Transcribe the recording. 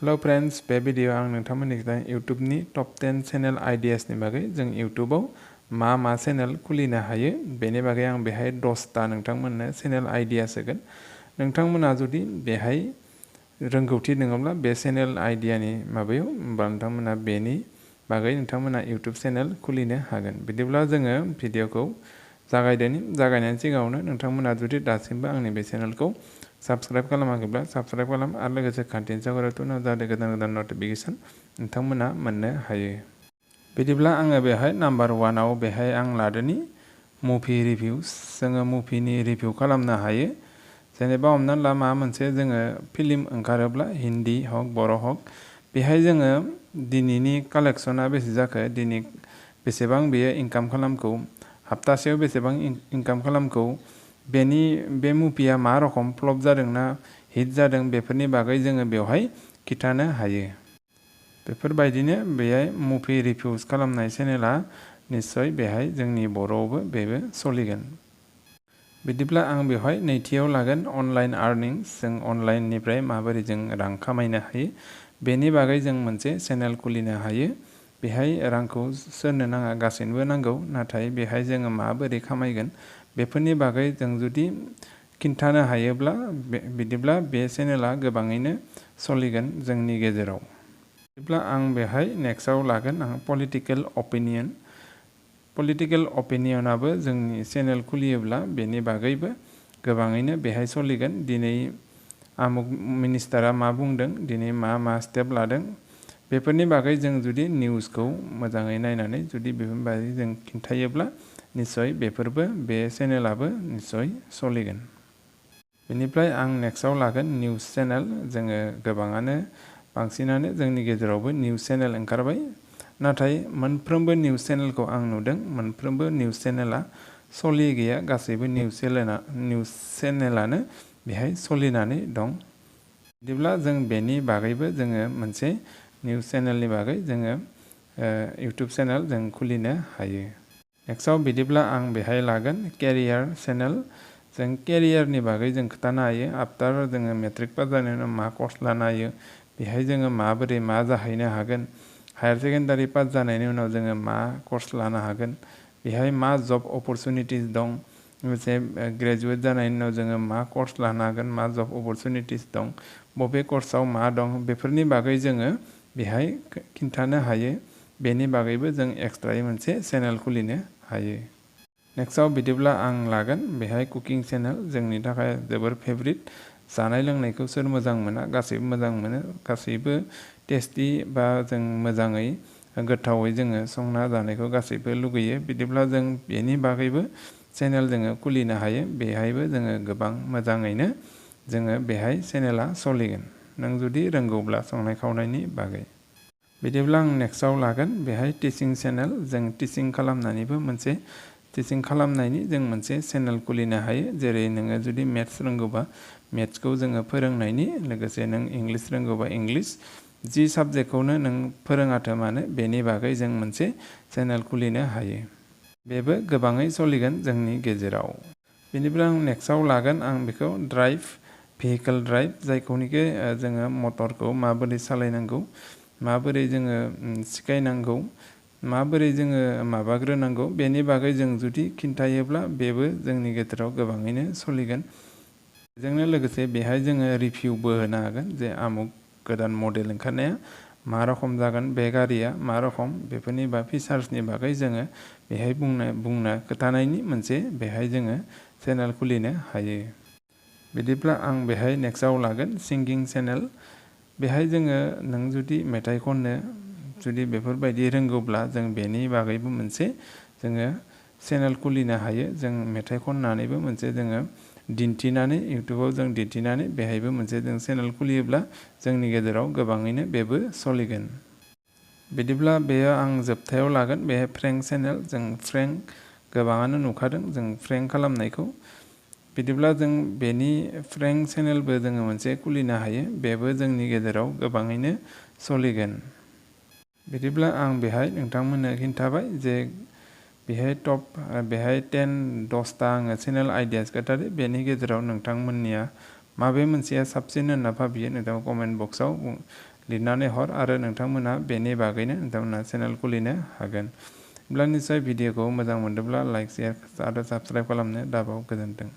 Hello friends, बे video आं नोंथांमोननि YouTube नि टॉप 10 चैनल आइडियास नि बागै जों YouTube आव मा चैनल खुलिनो हायो बेनि बागै आं बेहाय 10टा नोंथांमोननो चैनल आइडियास होगोन। नोंथांमोना जुदि बेहाय रोंगौथि दङब्ला बे चैनल आइडियानि माबायाव होमबा नोंथांमोना बेनि बागै नोंथांमोना YouTube चैनल खुलिनो हागोन। बिदिब्ला जोङो भिडियोखौ जागायनायनि सिगाङावनो नोंथांमोना जुदि दासिमबो आंनि बे चैनलखौ सब्सक्राइब खालामाखैब्ला सब्सक्राइब खालाम आरो लोगोसे खान्थिनि सावगारियावथ' जाहाथे गोदान नटिफिकेशन नोंथांमोना मोननो हायो। बिदिब्ला आङो बेहाय नाम्बार 1 आव बेहाय आं लादोनि मुभि रिभिउस। जोङो मुभिनि रिभिउ खालामनो हायो। जेनेबा हमनानै ला माबा मोनसे जोङो फिल्म ओंखारोब्ला हिन्दी हक बर' हक बेहाय जोङो दिनैनि कालेक्शना बेसे जाखो, दिनै बेसेबां बेयो इनकाम खालामखौ, हप्तासेयाव बेसेबां इनकाम खालामखौ, बे मुभिया मा रखम फ्लप जादोंना हिट जादों बेफोरनि बागै जोङो बेवहाय खिथानो हायो। बेफोरबायदिनो बेहाय मुभि रिभिउस खालामनाय चेनेला निश्चय बेहाय जोंनि बर'आवबो बेबो सोलिगोन। बिदिब्ला आं बेवहाय नैथियाव लागोन अनलाइन आर्निंस। जों अनलाइननिफ्राय माबोरै जों रां खामायनो हायो बेनि बागै जों मोनसे चेनेल खुलिनो हायो। बेहाय रांखौ सोरनो नाङा, गासैनोबो नांगौ, नाथाय बेहाय जोङो माबोरै खामायगोन बेफोरनि बागै जों जुदि खिन्थानो हायोब्ला बिदिब्ला बे चेनेला गोबाङैनो सोलिगोन जोंनि गेजेराव। बिदिब्ला आं बेहाय नेक्स्टआव लागोन आं पलिटिकल अपिनियन। पलिटिकल अपिनियनाबो जोंनि चेनेल खुलियोब्ला बेनि बागैबो गोबाङैनो बेहाय सोलिगोन। दिनै आमुक मिनिस्टारा मा बुंदों, दिनै मा स्टेप लादों बेफोरनि बागै जों जुदि निउसखौ मोजाङै नायनानै जुदि बेफोरनि बागै जों खिन्थायोब्ला निश्चय बेफोरबो बे चेनेलाबो निश्चय सोलिगोन। बेनिफ्राय आं नेक्स्टआव लागोन निउस चेनेल। जोङो गोबाङानो बांसिनानो जोंनि गेजेरावबो निउस चेनेल ओंखारबाय, नाथाय मोनफ्रोमबो निउस चेनेलखौ आं नुदों मोनफ्रोमबो निउस चेनेला सोलि गैया। गासैबो निउस चेनेलानो बेहाय सोलिनानै दं। बिदिब्ला जों बेनि बागैबो जोङो मोनसे निउस चेनेलनि बागै जोङो YouTube चेनेल जों खुलिनो हायो। नेक्स्टआव बिदिब्ला आं बेहाय लागोन केरियार चेनेल। जों केरियारनि बागै जों खोथानो हायो। आफ्टार जोङो मेट्रिक पास जानायनि उनाव मा कर्स लानो हायो, बेहाय जोङो माबोरै मा जाहैनो हागोन, हायार सेकेन्डारि पास जानायनि उनाव जोङो मा कर्स लानो हागोन, बेहाय मा जब अपरचुनिटिस दं, लोगोसे ग्रेजुवेट जानायनि उनाव जोङो मा कर्स लानो हागोन, मा जब अपरचुनिटिस दं, बबे कर्सआव मा दं बेफोरनि बागै जोङो बेहाय खिन्थानो हायो। बेनि बागैबो जों एक्सट्रायै मोनसे चेनेल खुलिनो हायो। नेक्स्टआव बिदिब्ला आं लागोन बेहाय कुकिं चेनेल। जोंनि थाखाय जोबोर फेभरिट। जानाय लोंनायखौ सोर मोजां मोना, गासैबो मोजां मोनो, गासैबो टेस्टि बा जों मोजाङै गोथावै जोङो संना जानायखौ गासैबो लुगैयो। बिदिब्ला जों बेनि बागैबो चेनेल जोङो खुलिनो हायो। बेहायबो जोङो गोबां मोजाङैनो जोङो बेहाय चेनेला सोलिगोन नों जुदि रोंगौब्ला संनाय खावनायनि बागै। बिदिब्ला आं नेक्स्टआव लागोन बेहाय टिचिं चेनेल। जों टिचिं खालामनायनि जों मोनसे चेनेल खुलिनो हायो। जेरै नोङो जुदि मेथ्स रोंगौबा मेथ्सखौ जोङो फोरोंनायनि, लोगोसे नों इंलिस रोंगौबा इंलिस, जि साबजेक्टखौनो नों फोरोङाथों मानो बेनि बागै जों मोनसे चेनेल खुलिनो हायो। बेबो गोबाङै सोलिगोन जोंनि गेजेराव। बेनिफ्राय आं नेक्स्टआव लागोन आं बेखौ भेहिकेल ड्राइभ, जायखौनिखि जोङो मटरखौ माबोरै सालायनांगौ, माबोरै जोङो सिखायनांगौ, माबोरै जोङो माबाग्रोनांगौ बेनि बागै जों जुदि खिन्थायोब्ला बेबो जोंनि गेजेराव गोबाङैनो सोलिगोन। बेजोंनो लोगोसे बेहाय जोङो रिभिउबो होनो हागोन जे आमुक गोदान मडेल ओंखारनाया मा रखम जागोन, बे गारिया मा रखम, बेफोरनि फिचार्सनि बागै जोङो बेहाय बुंना खोथानायनि मोनसे बेहाय जोङो चेनेल खुलिनो हायो। बिदिब्ला आं बेहाय नेक्स्टआव लागोन सिंगिं चेनेल। बेहाय जोङो नों जुदि मेथाइ खननो जुदि बेफोरबायदि रोंगौब्ला जों बेनि बागैबो मोनसे जोङो चेनेल खुलिनो हायो। जों मेथाइ खननानैबो मोनसे जोङो दिन्थिनानै इउटुबाव जों दिन्थिनानै बेहायबो मोनसे जों चेनेल खुलियोब्ला जोंनि गेजेराव गोबाङैनो बेबो सोलिगोन। बिदिब्ला बेयो आं जोबथायाव लागोन बेहाय फ्रेंक चेनेल। जों फ्रेंक गोबाङानो नुखादों जों फ्रेंक खालामनायखौ। बिदिब्ला जों बेनि फ्रेंक चेनेलबो जोङो मोनसे खुलिनो हायो। बेबो जोंनि गेजेराव गोबाङैनो सोलिगोन। बिदिब्ला आं बेहाय नोंथांमोननो खिन्थाबाय जे बेहाय 10टा आङो चेनेल आइडियास खोथादो। बेनि गेजेराव नोंथांमोननिया माबे मोनसेया साबसिन होनना भाबियो नोंथाङा कमेन्ट बक्सआव लिरनानै हर आरो नोंथांमोना बेनि बागैनो नोंथांमोना चेनेल खुलिनो हागोन। अब्ला निस्सय भिडिअखौ मोजां मोनदोंब्ला लाइक शेयार आरो साबस्क्राइब खालामनो दाबाव। गोजोन्थों।